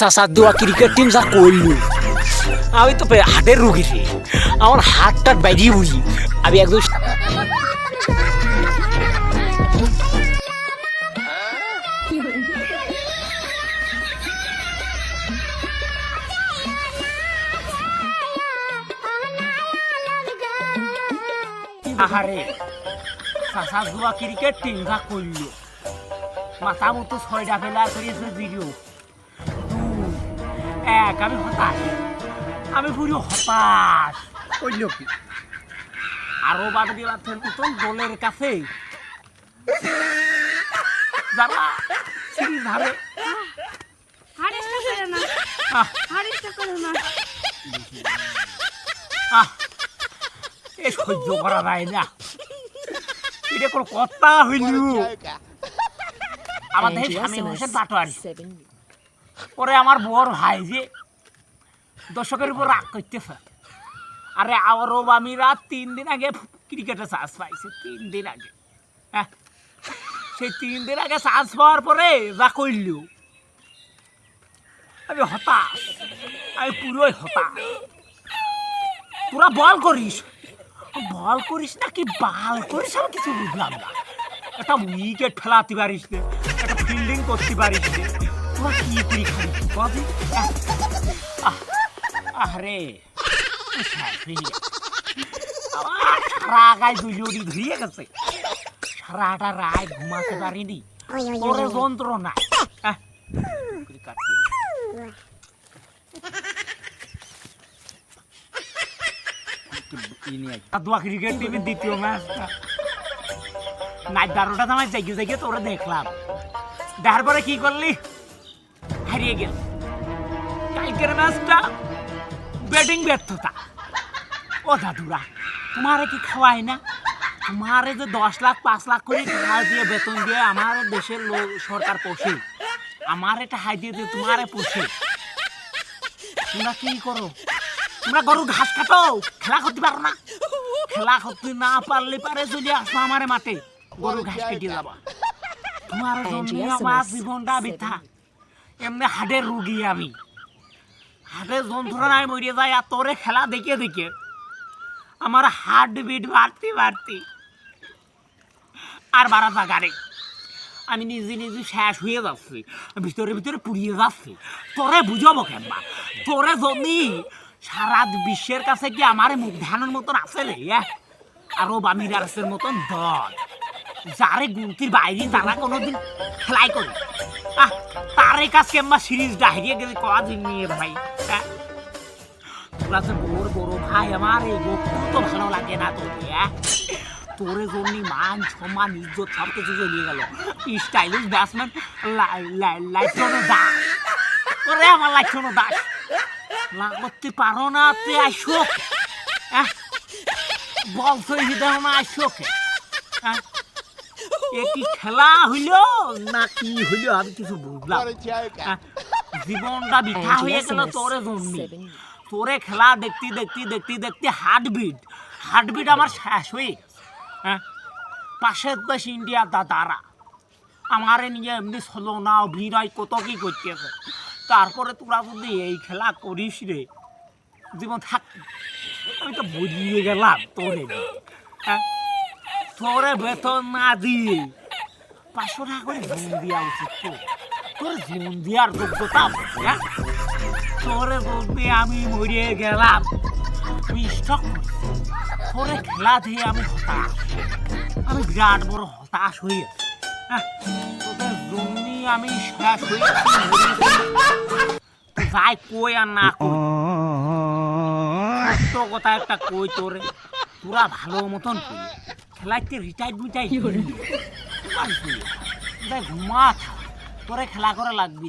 সাসাদুয়া cricket team যা করলো আমি তো হাটের রুগী রে আমার হাতটা বাইরিয়ে বুঝি আমি একদম আহারে সাসাদুয়া ক্রিকেট টিম যা করলো মাথা মতো ৬টা ফেলা করেছে জিরো এক আমি হতাশ আমি পুরো হতাশ কইল কি আরো বাদ দিলাম মতন দলের কাছে যারা সিরিজ হারে এ সহ্য করা যায় না এটা কোনো কথা হইল আমাদের স্বামী হোসেন পাটোয়ারি পরে আমার বড় ভাই যে দর্শকের উপর রাগ করতেছে আরে আরও আমিরা 3 দিন আগে ক্রিকেটে চান্স পাইছে 3 দিন আগে হ্যাঁ সেই 3 দিন আগে চান্স পাওয়ার পরে যা করল আমি হতাশ আমি পুরোই হতাশ তোরা বল করিস নাকি বাল করিস আমি কিছু বুঝলাম না একটা উইকেট ফেলাতে পারিস না একটা ফিল্ডিং করতে পারিস না তোরা কি করি খাবি আরে সারা গায়ে দুলিওটি ধুয়ে গেছে সারাটা রায় ঘুমাতে পারিনি তোর যন্ত্রণা ক্রিকেট টিমের দ্বিতীয় ম্যাচটা নাইট 12টা সময় জায়গা তোরা দেখলাম দেখার পরে কি করলি হারিয়ে গেল কালকের ম্যাচটা ব্যাটিং ব্যর্থতা ও দাদুরা তোমারে কি খাওয়াই না তোমারে যে 10 লাখ 5 লাখ করে টাকা দিয়ে বেতন দিয়ে আমার দেশের সরকার পোষে আমার এটা হাই দিয়ে তোমারে পোষে তোমরা কি করো তোমরা গরু ঘাস কাটো খেলা করতে পারো না খেলা করতে না পারলে পারে চলে আসো আমার মাঠে গরু ঘাস কেটে যাবা তোমার জন্য আমার জীবনটা বৃথা এমনি হাটের রুগী আমি হাটের যন্ত্রণায় মরে যায় আর তোরে খেলা দেখে আমার হার্ট বিট বাড়তে আর বাড়া জাগারে আমি নিজে শেষ হয়ে যাচ্ছি ভিতরে পুড়িয়ে যাচ্ছি তোরে বুঝাবো কেমবা তোরে জমি সারা বিশ্বের কাছে কি আমার মুখ ধানের মতন আছে রে আরো আমিরাতের মতন দল যারে গুনতির বাইরে তারা কোনোদিন খেলাই করে তার কাজ কেমবা সিরিজটা হারিয়ে গেলে কদিন নিয়ে ভাই তোরা তো বড় ভাই আমার এই তো ভালো লাগে না তোরে জন্য মান সম্মান ইজ্জত সব কিছু চলিয়ে গেল স্টাইলিশ ব্যাটসম্যান লাইটনো দাস ওরে আমার লাইটনো দাস করতে পারো না তে আসো বল তৈরি দেও না আসো এ কি খেলা হইল না কি হইল আমি কিছু বুঝলাম জীবনটা বৃথা হয়ে গেল তোরে জন্য তোরে খেলা দেখতে হার্টবিট আমার শেষ হয়ে পাশের দেশ ইন্ডিয়ার দাদারা আমারে নিয়ে এমনি চলো না অভিনয় কত কি করতেছে তারপরে তোরা যদি এই খেলা করিস রে জীবন থাক আমি তো বুঝিয়ে গেলাম তোরে বেতন না দিয়ে 500 টাকা করে জীবন দেওয়া উচিত তোর জীবন দেওয়ার যোগ্যতা তোরে যদি আমি মরিয়ে গেলাম তুই স্টক তোরে খেলা দিয়ে আমি হতাশ আমি বিরাট বড় হতাশ হয়ে তোদের জন্যই আমি শেষ হয়ে যাই কই আর না কই কথা একটা কই তোরে তোরা ভালো মতন কই খেলাইতে রিটায়ার্ড ঘুমা তোরে খেলা করা লাগবি